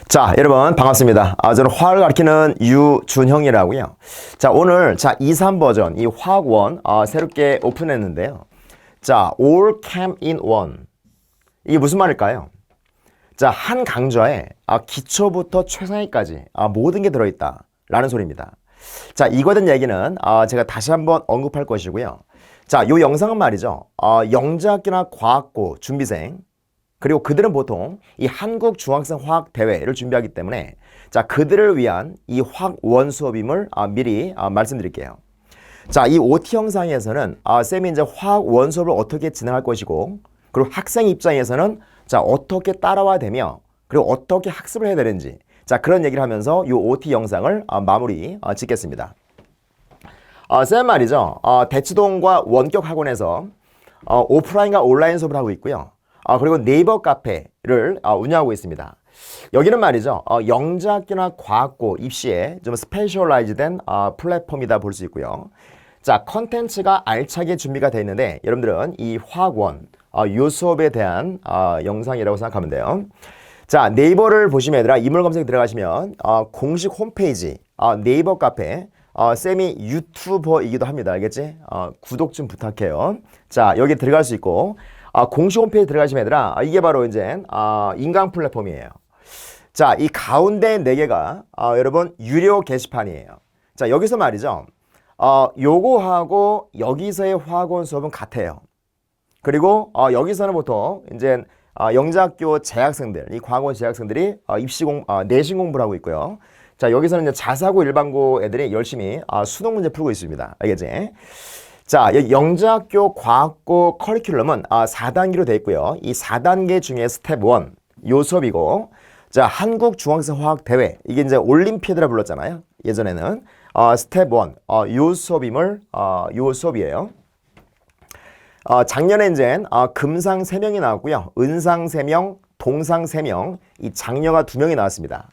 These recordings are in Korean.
자, 여러분 반갑습니다. 저는 화학을 가르치는 유준형이라고요. 자, 오늘 2, 3 버전 이 화학원 새롭게 오픈했는데요. 자, all came in one. 이게 무슨 말일까요? 자, 한 강좌에 기초부터 최상위까지 모든 게 들어있다 라는 소리입니다. 자, 이거에 대한 얘기는 제가 다시 한번 언급할 것이고요. 자, 요 영상은 말이죠. 영재학교나 과학고 준비생 그리고 그들은 보통 이 한국 중학생 화학 대회를 준비하기 때문에 자, 그들을 위한 이 화학원 수업임을 미리 말씀드릴게요. 자, 이 OT 영상에서는 쌤이 이제 화학원 수업을 어떻게 진행할 것이고 그리고 학생 입장에서는 자, 어떻게 따라와야 되며 그리고 어떻게 학습을 해야 되는지 자, 그런 얘기를 하면서 이 OT 영상을 마무리 짓겠습니다. 쌤 말이죠. 대치동과 원격학원에서 오프라인과 온라인 수업을 하고 있고요. 그리고 네이버 카페를 운영하고 있습니다. 여기는 말이죠. 영재학교나 과학고 입시에 좀 스페셜라이즈된 플랫폼이다 볼 수 있고요. 자, 컨텐츠가 알차게 준비가 되어 있는데 여러분들은 이 화학원 요 수업에 대한 영상이라고 생각하면 돼요. 자, 네이버를 보시면 얘들아 인물 검색 들어가시면 공식 홈페이지 네이버 카페 쌤이 유튜버이기도 합니다. 알겠지? 구독 좀 부탁해요. 자, 여기 들어갈 수 있고 공식 홈페이지 들어가시면 얘들아 이게 바로 이제 인강 플랫폼이에요. 자, 이 가운데 4개가 여러분 유료 게시판이에요. 자, 여기서 말이죠. 요거하고 여기서의 화학원 수업은 같아요. 그리고 여기서는 보통 이제 영재학교 재학생들, 이 과학원 재학생들이 내신 공부를 하고 있고요. 자, 여기서는 이제 자사고 일반고 애들이 열심히 수능 문제 풀고 있습니다. 알겠지? 자, 영재학교 과학고 커리큘럼은 4단계로 되어 있고요. 이 4단계 중에 스텝 1, 요 수업이고, 자, 한국 중학생 화학 대회, 이게 이제 올림피아드라 불렀잖아요. 예전에는. 스텝 1, 요 수업임을, 요 수업이에요. 작년에 이제 금상 3명이 나왔고요. 은상 3명, 동상 3명, 이 장려가 2명이 나왔습니다.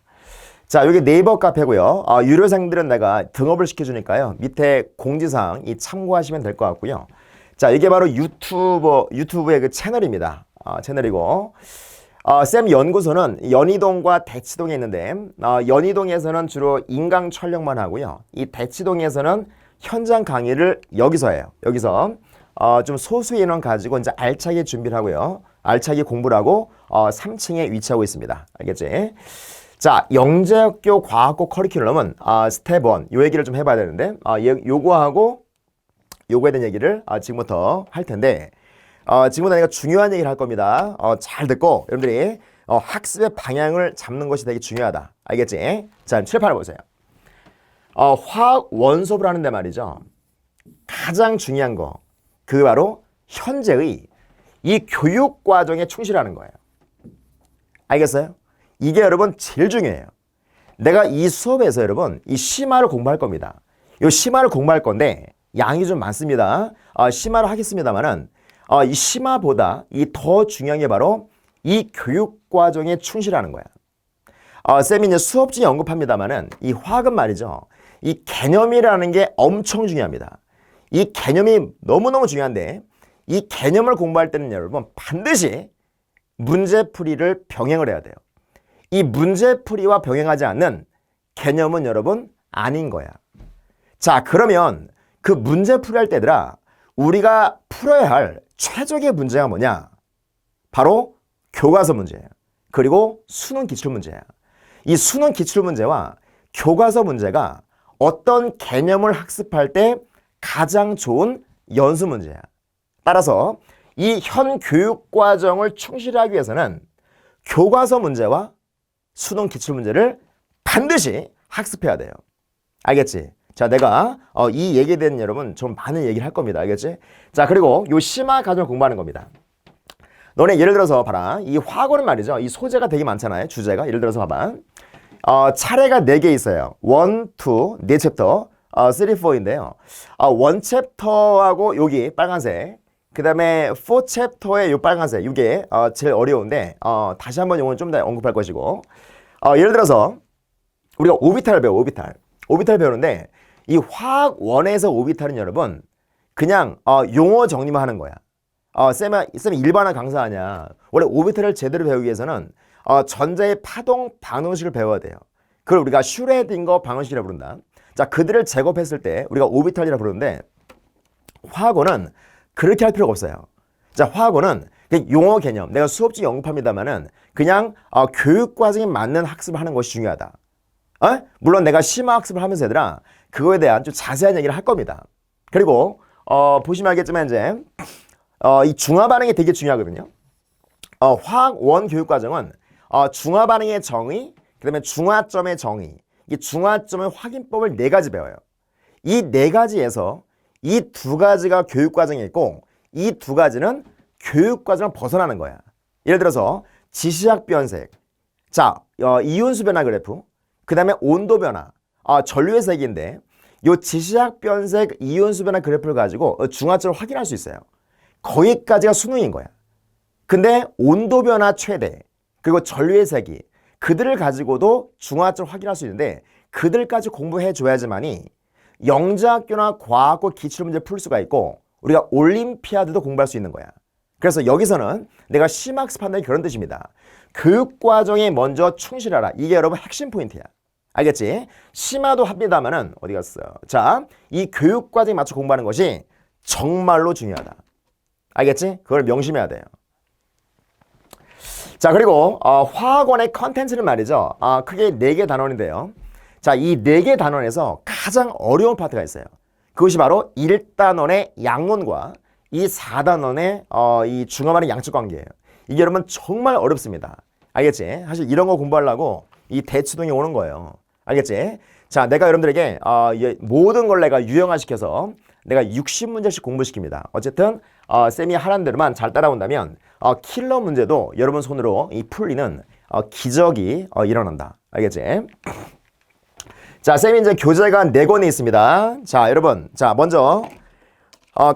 자, 여기 네이버 카페고요. 유료생들은 내가 등업을 시켜주니까요. 밑에 공지사항 참고하시면 될 것 같고요. 자, 이게 바로 유튜브의 그 채널입니다. 채널이고, 쌤 연구소는 연희동과 대치동에 있는데, 연희동에서는 주로 인강 촬영만 하고요. 이 대치동에서는 현장 강의를 여기서 해요. 여기서 좀 소수 인원 가지고 이제 알차게 준비를 하고요. 알차게 공부를 하고 3층에 위치하고 있습니다. 알겠지? 자, 영재학교 과학고 커리큘럼은 스텝 1, 요 얘기를 좀 해봐야 되는데 요거하고 요거에 대한 얘기를 지금부터 할 텐데 지금부터 내가 중요한 얘기를 할 겁니다. 잘 듣고 여러분들이 학습의 방향을 잡는 것이 되게 중요하다. 알겠지? 자, 칠판을 보세요. 화학 원수업을 하는데 말이죠. 가장 중요한 거, 그게 바로 현재의 이 교육 과정에 충실하는 거예요. 알겠어요? 이게 여러분 제일 중요해요. 내가 이 수업에서 여러분 이 심화를 공부할 겁니다. 이 심화를 공부할 건데 양이 좀 많습니다. 심화를 하겠습니다만은 이 심화보다 이 더 중요한 게 바로 이 교육 과정에 충실하는 거야. 쌤이 이제 수업 중에 언급합니다만은 이 화학은 말이죠. 이 개념이라는 게 엄청 중요합니다. 이 개념이 너무너무 중요한데 이 개념을 공부할 때는 여러분 반드시 문제풀이를 병행을 해야 돼요. 이 문제풀이와 병행하지 않는 개념은 여러분 아닌 거야. 자, 그러면 그 문제풀이 할 때들아 우리가 풀어야 할 최적의 문제가 뭐냐? 바로 교과서 문제예요. 그리고 수능 기출문제야. 이 수능 기출문제와 교과서 문제가 어떤 개념을 학습할 때 가장 좋은 연수 문제야. 따라서 이 현 교육 과정을 충실하기 위해서는 교과서 문제와 수능 기출문제를 반드시 학습해야 돼요. 알겠지? 자, 내가 이 얘기에 대한 여러분 좀 많은 얘기를 할 겁니다. 알겠지? 자, 그리고 요 심화 과정을 공부하는 겁니다. 너네 예를 들어서 봐라. 이 화학원은 말이죠. 이 소재가 되게 많잖아요. 주제가. 예를 들어서 봐봐. 차례가 4개 있어요. 1, 2, 4챕터, 3, 4인데요. 1챕터하고 여기 빨간색, 그 다음에 4챕터의 요 빨간색, 이게 제일 어려운데 다시 한번 이건 좀 더 언급할 것이고 예를 들어서 우리가 오비탈을 배워. 오비탈 배우는데 이 화학원에서 오비탈은 여러분 그냥 용어 정리만 하는 거야. 쌤이 일반화 강사 아니야. 원래 오비탈을 제대로 배우기 위해서는 전자의 파동 방정식을 배워야 돼요. 그걸 우리가 슈레딩거 방정식이라고 부른다. 자, 그들을 제곱했을 때 우리가 오비탈이라고 부르는데 화학원은 그렇게 할 필요가 없어요. 자, 화학원은 용어 개념, 내가 수업중 언급합니다만은 그냥 교육 과정에 맞는 학습을 하는 것이 중요하다. 물론 내가 심화 학습을 하면서 얘들아 그거에 대한 좀 자세한 얘기를 할 겁니다. 그리고 보시면 알겠지만 이제 이 중화 반응이 되게 중요하거든요. 화학 원 교육 과정은 중화 반응의 정의, 그다음에 중화점의 정의, 이 중화점의 확인법을 4가지 배워요. 이 4가지에서 이 2가지가 교육 과정에 있고 이 2가지는 교육 과정을 벗어나는 거야. 예를 들어서 지시학 변색, 자, 이온수 변화 그래프, 그 다음에 온도 변화, 전류의 세기인데 이 지시학 변색, 이온수 변화 그래프를 가지고 중화점을 확인할 수 있어요. 거기까지가 수능인 거야. 근데 온도 변화 최대, 그리고 전류의 세기, 그들을 가지고도 중화점을 확인할 수 있는데 그들까지 공부해 줘야지만이 영재학교나 과학고 기출문제 풀 수가 있고 우리가 올림피아드도 공부할 수 있는 거야. 그래서 여기서는 내가 심학습한다는 그런 뜻입니다. 교육과정에 먼저 충실하라. 이게 여러분 핵심 포인트야. 알겠지? 심화도 합니다만은 어디 갔어? 자, 이 교육과정에 맞춰 공부하는 것이 정말로 중요하다. 알겠지? 그걸 명심해야 돼요. 자, 그리고 화학원의 컨텐츠는 말이죠. 크게 4개 단원인데요. 자, 이 4개 단원에서 가장 어려운 파트가 있어요. 그것이 바로 1단원의 양론과 이 4단원의 이 중화반응 양측 관계예요. 이게 여러분 정말 어렵습니다. 알겠지? 사실 이런 거 공부하려고 이 대치동이 오는 거예요. 알겠지? 자, 내가 여러분들에게 모든 걸 내가 유형화시켜서 내가 60문제씩 공부시킵니다. 어쨌든 쌤이 하라는 대로만 잘 따라온다면 킬러 문제도 여러분 손으로 이 풀리는 기적이 일어난다. 알겠지? 자, 쌤이 이제 교재가 4권이 있습니다. 자, 여러분, 자, 먼저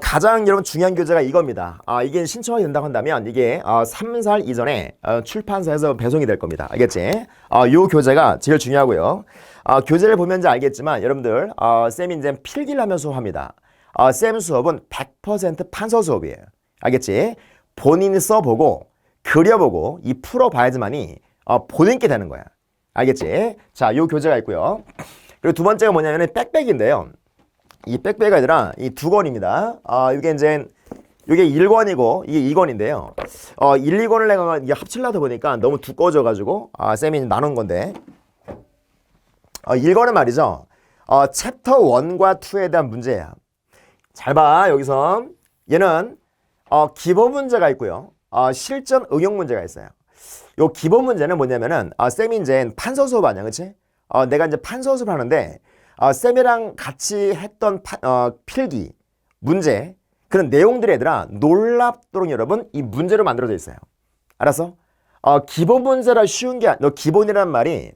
가장 여러분 중요한 교재가 이겁니다. 이게 신청이 된다고 한다면 이게 3살 이전에 출판사에서 배송이 될 겁니다. 알겠지? 요 교재가 제일 중요하고요. 교재를 보면 이제 알겠지만 여러분들 쌤이 이제 필기를 하면서 수업합니다. 쌤 수업은 100% 판서 수업이에요. 알겠지? 본인이 써보고 그려보고 이 풀어봐야지만이 본인께 되는 거야. 알겠지? 자, 요 교재가 있고요. 그리고 두 번째가 뭐냐면 백백인데요. 이 백백이 아니라 이 2권입니다. 이게 이제 이게 1권이고 이게 2권인데요. 1, 2권을 내가 이게 합치려다 보니까 너무 두꺼워져 가지고 쌤이 나눈 건데 1권은 말이죠. 챕터 1과 2에 대한 문제야. 잘 봐. 여기서 얘는 기본 문제가 있고요. 실전 응용 문제가 있어요. 요 기본 문제는 뭐냐면은 쌤이 이제 판서 수업 아니야, 그렇지? 내가 이제 판서 수업을 하는데 쌤이랑 같이 했던 필기 문제 그런 내용들이 얘들아 놀랍도록 여러분 이 문제로 만들어져 있어요. 알았어? 기본 문제라 쉬운 게 너 기본이라는 말이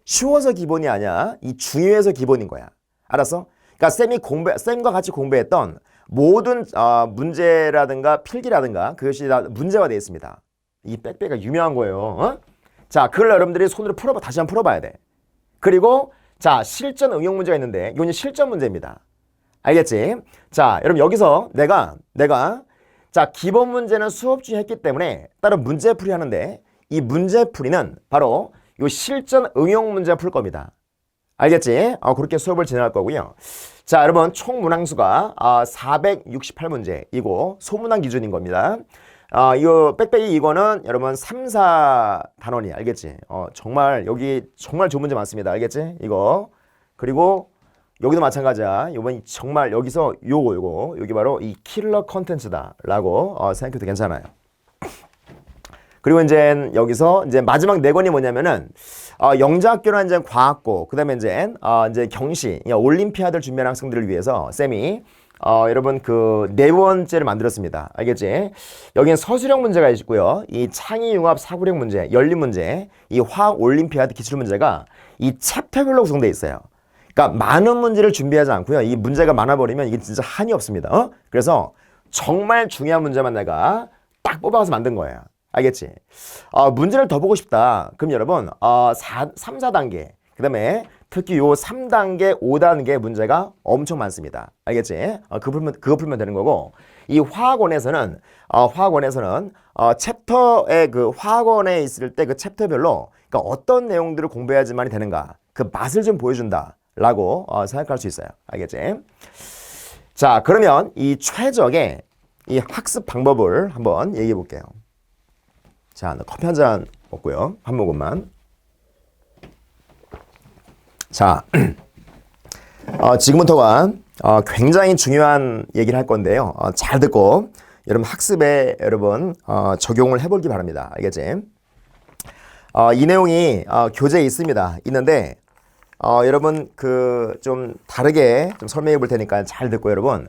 쉬워서 기본이 아니야. 이 중요해서 기본인 거야. 알았어? 그러니까 쌤과 같이 공부했던 모든 문제라든가 필기라든가 그것이 다 문제화 되어 있습니다. 이 백백가 유명한 거예요. 자, 그걸 여러분들이 손으로 다시 한번 풀어봐야 돼. 그리고 자, 실전 응용 문제가 있는데 이건 실전 문제입니다. 알겠지? 자, 여러분 여기서 내가 자, 기본 문제는 수업 중에 했기 때문에 따로 문제풀이 하는데 이 문제풀이는 바로 이 실전 응용 문제 풀 겁니다. 알겠지? 그렇게 수업을 진행할 거고요. 자, 여러분 총 문항수가 468문제이고 소문항 기준인 겁니다. 이거 빽빽이 이거는 여러분 3, 4 단원이 알겠지? 정말 여기 정말 좋은 문제 많습니다. 알겠지? 이거 그리고 여기도 마찬가지야. 이번 정말 여기서 요거 여기 바로 이 킬러 컨텐츠다라고 생각해도 괜찮아요. 그리고 이제 여기서 이제 마지막 4권이 뭐냐면은 영재학교나 이제 과학고 그다음에 이제 경시 올림피아드를 준비하는 학생들을 위해서 쌤이 여러분 그 4번째를 만들었습니다. 알겠지? 여기는 서술형 문제가 있고요. 이 창의융합 사고력 문제, 연립 문제, 이 화학 올림피아드 기출 문제가 이 챕터별로 구성되어 있어요. 그러니까 많은 문제를 준비하지 않고요. 이 문제가 많아버리면 이게 진짜 한이 없습니다. 그래서 정말 중요한 문제만 내가 딱 뽑아서 만든 거예요. 알겠지? 문제를 더 보고 싶다. 그럼 여러분 3, 4단계 그 다음에 특히 요 3단계, 5단계 문제가 엄청 많습니다. 알겠지? 그거 풀면 되는 거고, 이 화학원에서는 챕터에 그 화학원에 있을 때 그 챕터별로 그러니까 어떤 내용들을 공부해야지만이 되는가, 그 맛을 좀 보여준다라고 생각할 수 있어요. 알겠지? 자, 그러면 이 최적의 이 학습 방법을 한번 얘기해 볼게요. 자, 커피 한 잔 먹고요. 한 모금만. 자, 지금부터가 굉장히 중요한 얘기를 할 건데요. 잘 듣고 여러분 학습에 여러분 적용을 해보기 바랍니다. 알겠지? 이 내용이 교재에 있습니다. 있는데 여러분 그 좀 다르게 좀 설명해 볼 테니까 잘 듣고 여러분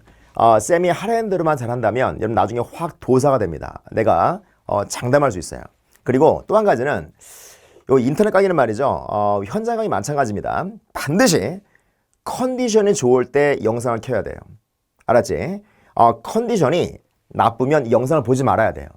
쌤이 하라는 대로만 잘한다면 여러분 나중에 확 도사가 됩니다. 내가 장담할 수 있어요. 그리고 또 한 가지는 요 인터넷 강의는 말이죠. 현장 강의 마찬가지입니다. 반드시 컨디션이 좋을 때 영상을 켜야 돼요. 알았지? 컨디션이 나쁘면 이 영상을 보지 말아야 돼요.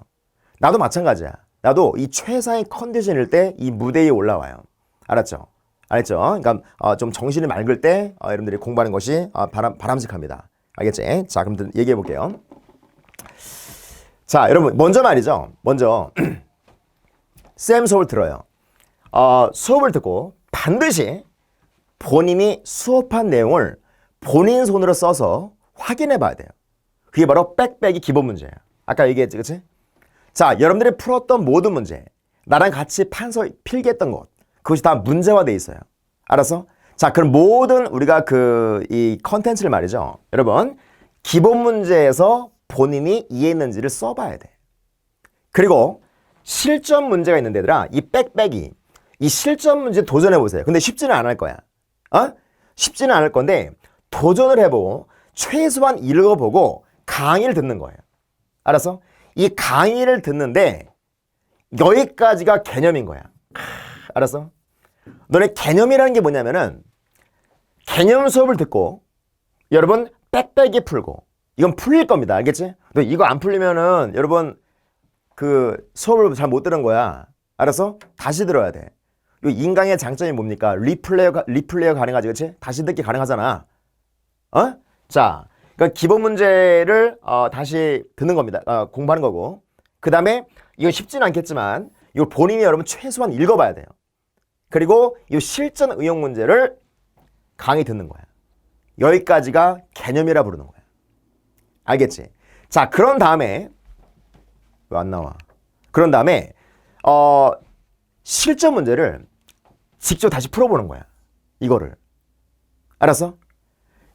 나도 마찬가지야. 나도 이 최상의 컨디션일 때 이 무대에 올라와요. 알았죠? 알겠죠? 그러니까 좀 정신이 맑을 때 여러분들이 공부하는 것이 바람직합니다. 알겠지? 자, 그럼 얘기해 볼게요. 자, 여러분 먼저 말이죠. 먼저 쌤 수업을 들어요. 수업을 듣고 반드시 본인이 수업한 내용을 본인 손으로 써서 확인해 봐야 돼요. 그게 바로 빽빽이 기본 문제예요. 아까 얘기했지, 그치? 자, 여러분들이 풀었던 모든 문제, 나랑 같이 필기했던 것, 그것이 다 문제화돼 있어요. 알았어? 자, 그럼 모든 우리가 이 컨텐츠를 말이죠. 여러분, 기본 문제에서 본인이 이해했는지를 써봐야 돼. 그리고 실전 문제가 있는데 얘들아, 이 빽빽이 이 실전 문제 도전해 보세요. 근데 쉽지는 않을 거야. 쉽지는 않을 건데 도전을 해보고 최소한 읽어보고 강의를 듣는 거예요. 알았어? 이 강의를 듣는데 여기까지가 개념인 거야. 알았어? 너네 개념이라는 게 뭐냐면은 개념 수업을 듣고 여러분 빽빽이 풀고 이건 풀릴 겁니다. 알겠지? 너 이거 안 풀리면은 여러분 그 수업을 잘 못 들은 거야. 알았어? 다시 들어야 돼. 이 인강의 장점이 뭡니까? 리플레이가 가능하지, 그치? 다시 듣기 가능하잖아. 자, 그러니까 기본 문제를 다시 듣는 겁니다. 공부하는 거고. 그 다음에 이거 쉽지는 않겠지만 이거 본인이 여러분 최소한 읽어봐야 돼요. 그리고 이 실전 응용 문제를 강의 듣는 거야. 여기까지가 개념이라 부르는 거야. 알겠지? 자, 그런 다음에 왜 안 나와? 그런 다음에 실전 문제를 직접 다시 풀어보는 거야. 이거를. 알았어?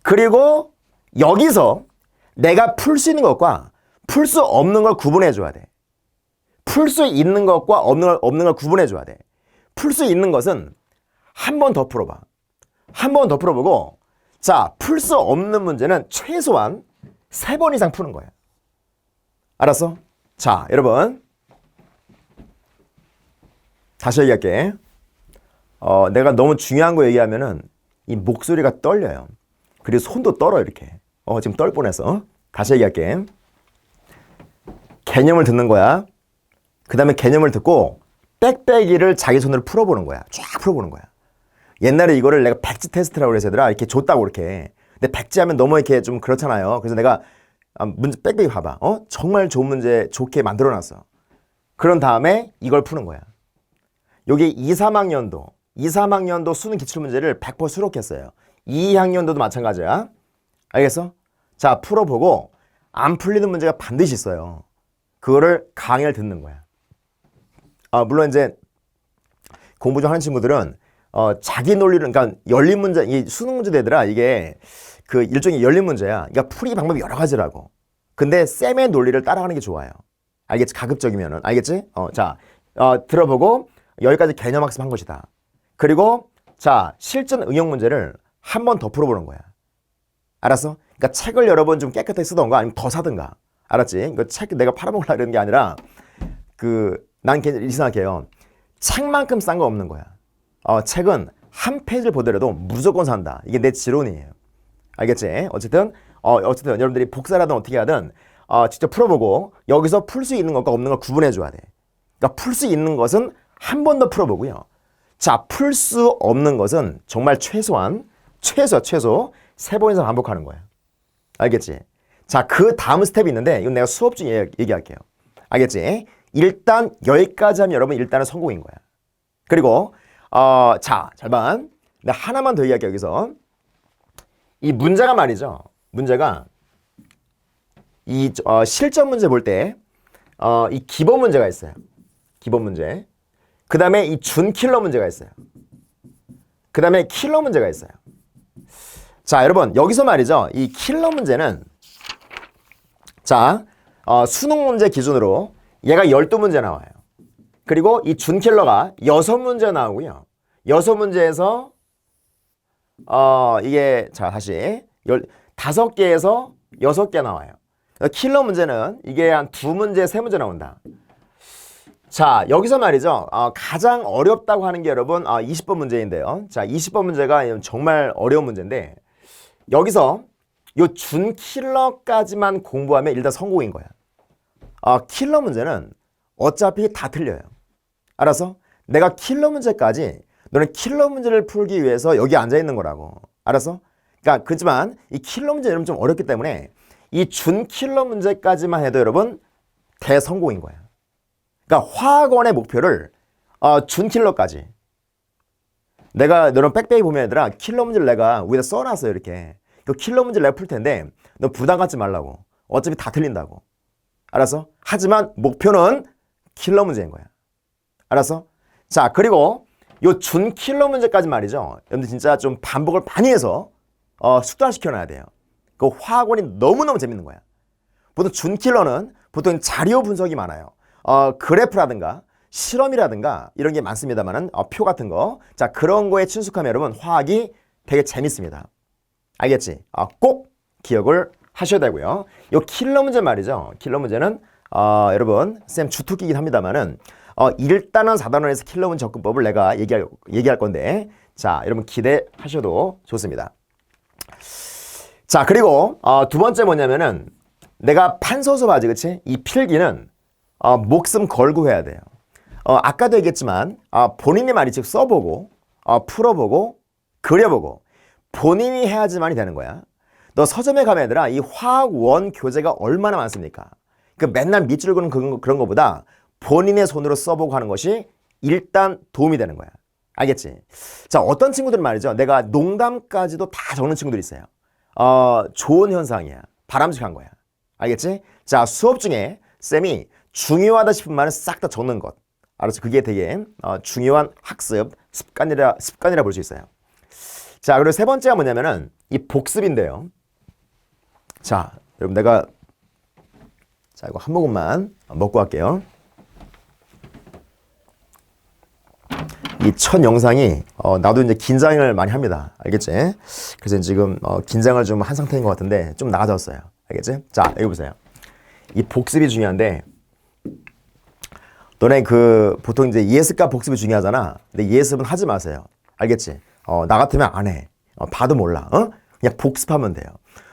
그리고 여기서 내가 풀 수 있는 것과 풀 수 없는 걸 구분해 줘야 돼. 풀 수 있는 것과 없는 걸 구분해 줘야 돼. 풀 수 있는 것은 한 번 더 풀어봐. 한 번 더 풀어보고 자, 풀 수 없는 문제는 최소한 3번 이상 푸는 거야. 알았어? 자, 여러분 다시 얘기할게. 내가 너무 중요한 거 얘기하면은 이 목소리가 떨려요. 그리고 손도 떨어 이렇게. 지금 떨 뻔했어. 다시 얘기할게. 개념을 듣는 거야. 그 다음에 개념을 듣고 빽빽이를 자기 손으로 풀어보는 거야. 쫙 풀어보는 거야. 옛날에 이거를 내가 백지 테스트라고 그래서 얘들아 이렇게 줬다고 이렇게. 근데 백지 하면 너무 이렇게 좀 그렇잖아요. 그래서 내가 문제 빽빽이 봐봐. 정말 좋은 문제 좋게 만들어놨어. 그런 다음에 이걸 푸는 거야. 여기 2, 3학년도 수능 기출문제를 100% 수록했어요. 2학년도도 마찬가지야. 알겠어? 자, 풀어보고 안 풀리는 문제가 반드시 있어요. 그거를 강의를 듣는 거야. 물론 이제 공부 좀 하는 친구들은 자기 논리를, 그러니까 열린 문제, 이 수능 문제들아 이게 그 일종의 열린 문제야. 그러니까 풀이 방법이 여러 가지라고. 근데 쌤의 논리를 따라가는 게 좋아요. 알겠지? 가급적이면은. 알겠지? 자, 들어보고 여기까지 개념 학습한 것이다. 그리고 자, 실전 응용 문제를 한 번 더 풀어보는 거야. 알았어? 그러니까 책을 여러 번 좀 깨끗하게 쓰던가 아니면 더 사든가. 알았지? 그 책 내가 팔아먹으려고 그러는 게 아니라 난 이렇게 생각해요. 책만큼 싼 거 없는 거야. 책은 한 페이지를 보더라도 무조건 산다. 이게 내 지론이에요. 알겠지? 어쨌든 여러분들이 복사라든 어떻게 하든 직접 풀어보고 여기서 풀 수 있는 것과 없는 걸 구분해 줘야 돼. 그러니까 풀 수 있는 것은 한 번 더 풀어보고요. 자, 풀 수 없는 것은 정말 최소 3번 이상 반복하는 거야. 알겠지? 자, 그 다음 스텝이 있는데 이건 내가 수업 중에 얘기할게요. 알겠지? 일단 여기까지 하면 여러분 일단은 성공인 거야. 그리고 자, 잘 봐. 나 하나만 더 얘기할게요. 여기서 이 문제가 말이죠. 문제가 이 실전 문제 볼 때 이 기본 문제가 있어요. 기본 문제. 그 다음에 이 준킬러 문제가 있어요. 그 다음에 킬러 문제가 있어요. 자, 여러분 여기서 말이죠. 이 킬러 문제는 자, 수능 문제 기준으로 얘가 12문제 나와요. 그리고 이 준킬러가 6문제 나오고요. 6문제에서 이게 자 다시 5개에서 6개 나와요. 킬러 문제는 이게 한 2문제, 3문제 나온다. 자, 여기서 말이죠. 가장 어렵다고 하는 게 여러분 20번 문제인데요. 자, 20번 문제가 정말 어려운 문제인데 여기서 요 준킬러까지만 공부하면 일단 성공인 거야. 킬러 문제는 어차피 다 틀려요. 알아서? 내가 킬러 문제까지 너는 킬러 문제를 풀기 위해서 여기 앉아 있는 거라고. 알았어? 그러니까 그렇지만 이 킬러 문제 여러분 좀 어렵기 때문에 이 준킬러 문제까지만 해도 여러분 대성공인 거야. 그러니까 화학원의 목표를 준킬러까지. 내가 너는 백배기 보면 얘들아 킬러 문제를 내가 위에다 써놨어요. 이렇게. 그 킬러 문제를 내가 풀 텐데 너 부담 갖지 말라고. 어차피 다 틀린다고. 알았어? 하지만 목표는 킬러 문제인 거야. 알았어? 자, 그리고 요 준킬러 문제까지 말이죠. 여러분들 진짜 좀 반복을 많이 해서 숙달시켜놔야 돼요. 그 화학원이 너무너무 재밌는 거야. 보통 준킬러는 보통 자료 분석이 많아요. 그래프라든가 실험이라든가 이런 게 많습니다만은 표 같은 거. 자, 그런 거에 친숙하면 여러분 화학이 되게 재밌습니다. 알겠지? 꼭 기억을 하셔야 되고요. 요 킬러 문제 말이죠. 킬러 문제는 여러분 쌤 주특기이긴 합니다만은 일단은 4단원에서 킬러 문제 접근법을 내가 얘기할 건데 자, 여러분 기대하셔도 좋습니다. 자, 그리고 두 번째 뭐냐면은 내가 판서서하지 그치? 이 필기는 목숨 걸고 해야 돼요. 아까도 얘기했지만 본인이 많이 즉 써보고 풀어보고 그려보고 본인이 해야지만이 되는 거야. 너 서점에 가면 얘들아 이 화학원 교재가 얼마나 많습니까? 그 맨날 밑줄 그는 그런 거보다 본인의 손으로 써보고 하는 것이 일단 도움이 되는 거야. 알겠지? 자, 어떤 친구들은 말이죠. 내가 농담까지도 다 적는 친구들이 있어요. 좋은 현상이야. 바람직한 거야. 알겠지? 자, 수업 중에 쌤이 중요하다 싶은 말은 싹 다 적는 것. 알았죠? 그게 되게 중요한 학습 습관이라 볼 수 있어요. 자, 그리고 세 번째가 뭐냐면은 이 복습인데요. 자, 여러분 자, 이거 한 모금만 먹고 갈게요. 이 첫 영상이 나도 이제 긴장을 많이 합니다. 알겠지? 그래서 지금 긴장을 좀 한 상태인 것 같은데 좀 나아졌어요. 알겠지? 자, 여기 보세요. 이 복습이 중요한데 너네 보통 이제 예습과 복습이 중요하잖아. 근데 예습은 하지 마세요. 알겠지? 나 같으면 안 해. 봐도 몰라. 그냥 복습하면 돼요.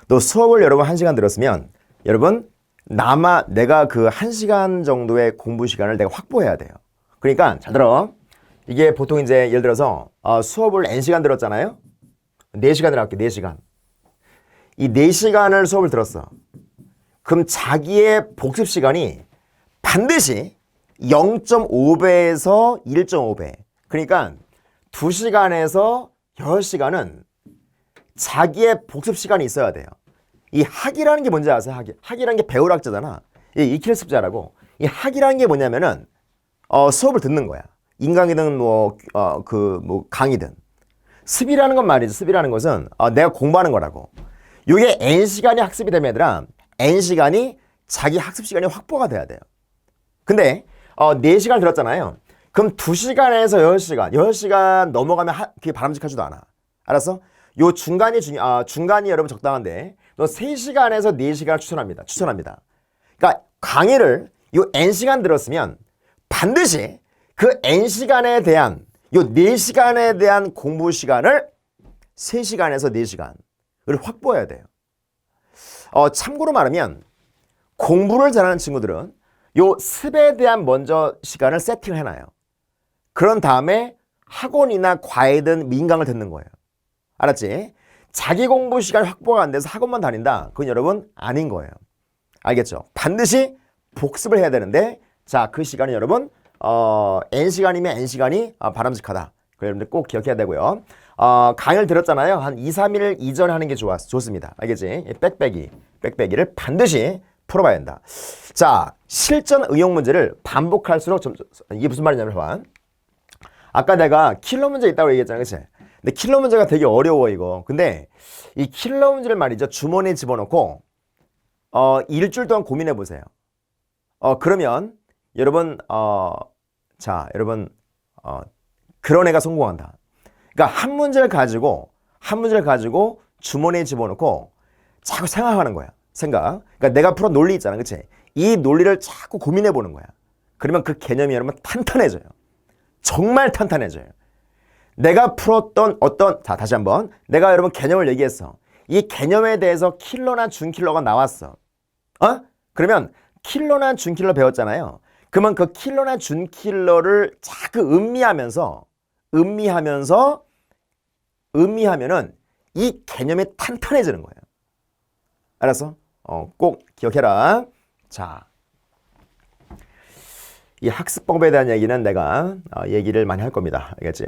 너 수업을 여러분 1시간 들었으면 여러분 내가 그 1시간 정도의 공부 시간을 내가 확보해야 돼요. 그러니까 잘 들어. 이게 보통 이제 예를 들어서 수업을 N시간 들었잖아요. 4시간을 할게. 4시간. 이 4시간을 수업을 들었어. 그럼 자기의 복습 시간이 반드시 0.5배에서 1.5배. 그러니까 2시간에서 6시간은 자기의 복습 시간이 있어야 돼요. 이 학이라는 게 뭔지 아세요? 학이라는 게 배울 학자잖아. 익힐 습자라고. 이 학이라는 게 뭐냐면은 수업을 듣는 거야. 인강이든 강의든. 습이라는 건 말이죠. 습이라는 것은 내가 공부하는 거라고. 이게 N시간이 학습이 되면 얘들아 N시간이 자기 학습 시간이 확보가 돼야 돼요. 근데 4시간 들었잖아요. 그럼 2시간에서 6시간 넘어가면 그게 바람직하지도 않아. 알았어? 요 중간이 여러분 적당한데 너 3시간에서 4시간을 추천합니다. 그러니까 강의를 요 N시간 들었으면 반드시 그 N시간에 대한 요 4시간에 대한 공부 시간을 3시간에서 4시간을 확보해야 돼요. 참고로 말하면 공부를 잘하는 친구들은 요 습에 대한 먼저 시간을 세팅을 해놔요. 그런 다음에 학원이나 과외든 민강을 듣는 거예요. 알았지? 자기 공부 시간이 확보가 안 돼서 학원만 다닌다. 그건 여러분 아닌 거예요. 알겠죠? 반드시 복습을 해야 되는데 자, 그 시간은 여러분 N시간이면 N시간이 바람직하다. 그 여러분들 꼭 기억해야 되고요. 강의를 들었잖아요. 한 2, 3일 이전에 하는 게 좋습니다. 알겠지? 빽빽이를 반드시 풀어봐야 된다. 자, 실전 응용 문제를 반복할수록 이게 무슨 말이냐면 봐봐. 아까 내가 킬러 문제 있다고 얘기했잖아. 그치? 근데 킬러 문제가 되게 어려워 이거. 근데 이 킬러 문제를 말이죠. 주머니에 집어넣고 일주일 동안 고민해 보세요. 그러면 여러분 자, 여러분 그런 애가 성공한다. 그러니까 한 문제를 가지고 주머니에 집어넣고 자꾸 생각하는 거야. 그러니까 내가 풀은 논리 있잖아. 그치? 이 논리를 자꾸 고민해 보는 거야. 그러면 그 개념이 여러분 탄탄해져요. 정말 탄탄해져요. 내가 풀었던 자, 다시 한번. 내가 여러분 개념을 얘기했어. 이 개념에 대해서 킬러나 준킬러가 나왔어. 그러면 킬러나 준킬러 배웠잖아요. 그러면 그 킬러나 준킬러를 자꾸 음미하면은 이 개념이 탄탄해지는 거예요. 알았어? 꼭 기억해라. 자, 이 학습법에 대한 얘기는 내가 얘기를 많이 할 겁니다. 알겠지?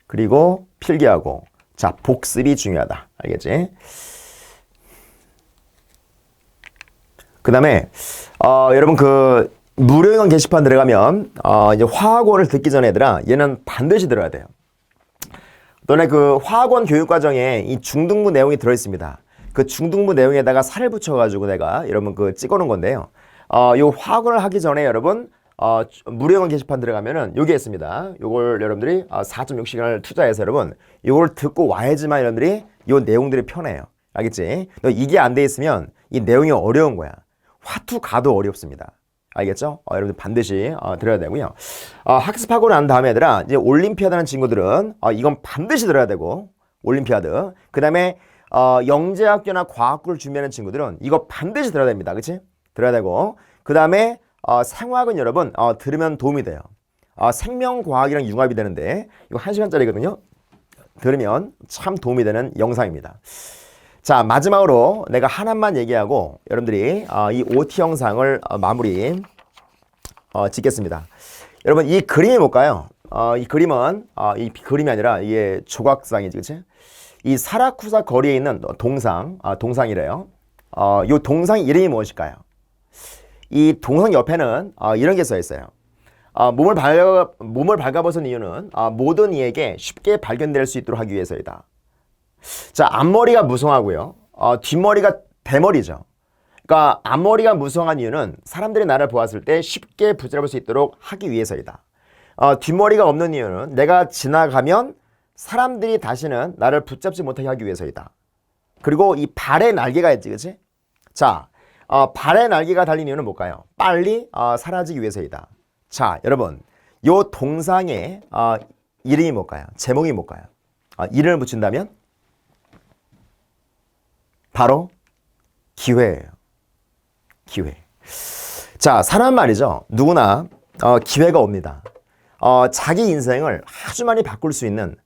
그리고 필기하고 자, 복습이 중요하다. 알겠지? 그 다음에 여러분 그 무료인원 게시판 들어가면 이제 화학원을 듣기 전에 얘들아 얘는 반드시 들어야 돼요. 너네 그 화학원 교육과정에 이 중등부 내용이 들어있습니다. 그 중등부 내용에다가 살을 붙여가지고 내가 여러분 그 찍어놓은 건데요. 요 화학원을 하기 전에 여러분 무료인원 게시판 들어가면은 요게 있습니다. 요걸 여러분들이 4.6시간을 투자해서 여러분 요걸 듣고 와야지만 여러분들이 요 내용들이 편해요. 알겠지? 너 이게 안 돼 있으면 이 내용이 어려운 거야. 화투 가도 어렵습니다. 알겠죠? 여러분들 반드시 들어야 되고요. 학습하고 난 다음에 얘들아 이제 올림피아드 하는 친구들은 이건 반드시 들어야 되고 올림피아드. 그 다음에 영재학교나 과학부를 준비하는 친구들은 이거 반드시 들어야 됩니다. 그치? 들어야 되고 그 다음에 생화학은 여러분 들으면 도움이 돼요. 생명과학이랑 융합이 되는데 이거 1시간짜리거든요. 들으면 참 도움이 되는 영상입니다. 자, 마지막으로 내가 하나만 얘기하고 여러분들이 이 OT 영상을 마무리 짓겠습니다. 여러분 이 그림이 뭘까요? 이 그림은 이 그림이 아니라 이게 조각상이지, 그치? 이 사라쿠사 거리에 있는 동상이래요. 이 동상 이름이 무엇일까요? 이 동상 옆에는 이런 게 써 있어요. 몸을 발가벗은 이유는 모든 이에게 쉽게 발견될 수 있도록 하기 위해서이다. 자, 앞머리가 무성하고요. 뒷머리가 대머리죠. 그러니까 앞머리가 무성한 이유는 사람들이 나를 보았을 때 쉽게 붙잡을 수 있도록 하기 위해서이다. 뒷머리가 없는 이유는 내가 지나가면 사람들이 다시는 나를 붙잡지 못하게 하기 위해서이다. 그리고 이 발에 날개가 있지, 그치? 자, 발에 날개가 달린 이유는 뭘까요? 빨리 사라지기 위해서이다. 자, 여러분, 요 동상의 이름이 뭘까요? 제목이 뭘까요? 이름을 붙인다면? 바로 기회예요. 기회. 자, 사람 말이죠. 누구나 기회가 옵니다. 자기 인생을 아주 많이 바뀌는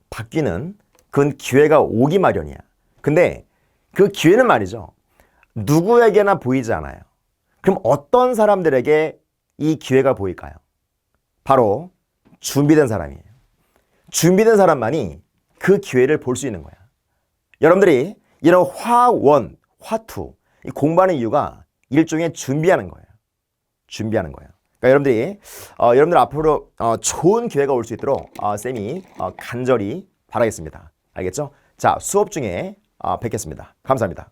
그건 기회가 오기 마련이야. 근데 그 기회는 말이죠. 누구에게나 보이지 않아요. 그럼 어떤 사람들에게 이 기회가 보일까요? 바로 준비된 사람이에요. 준비된 사람만이 그 기회를 볼 수 있는 거야. 여러분들이 이런 화원, 화투 공부하는 이유가 일종의 준비하는 거예요. 준비하는 거예요. 그러니까 여러분들이 여러분들 앞으로 좋은 기회가 올 수 있도록 쌤이 간절히 바라겠습니다. 알겠죠? 자, 수업 중에 뵙겠습니다. 감사합니다.